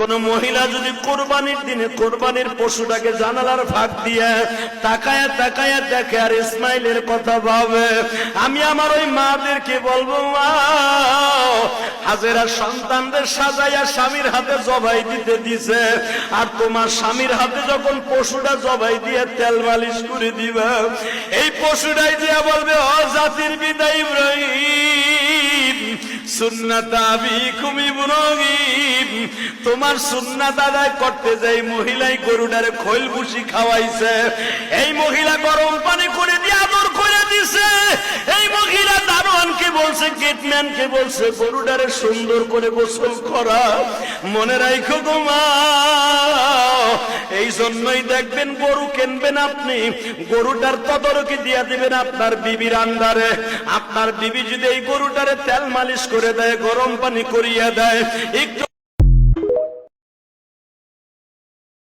কোন মহিলা যদি কোরবানির দিনে কোরবানির পশুটাকে জানালার ফাঁক দিয়ে তাকায়া তাকায়া দেখে আর ইসমাইলের কথা ভাবে, আমি আমার ওই মাদেরকে বলবো, মা হাজেরা সন্তানদের সাজাইয়া স্বামীর হাতে জবাই দিতে দিছে, আর তোমার স্বামীর হাতে যখন পশুটা জবাই দিয়ে তেল মালিশ করে দিবে, এই পশুটাই দিয়া বলবে, ও জাতির পিতা ইব্রাহিম, সুন্নাত আবিকুম ইব্রাহিম, তোমার সুন্নাত আদায় করতে যাই মহিলাই গরুটারে খৈল ভুসি খাওয়াইছে, এই মহিলা গরম পানি করে দিয়ে আদর করে দিছে, এই মহিলা দারোয়ানকে বলছে, গেটম্যানকে বলছে গরুটারে সুন্দর করে গোসল করা। মনে রাখো গো মা, এই জন্যই দেখবেন গরু কিনবেন আপনি, গরুটার তদারকি দিয়া দিবেন আপনার বিবির আন্ডারে। আপনার বিবি যদি এই গরুটারে তেল মালিশ করে দেয়, গরম পানি করিয়া দেয়, একটু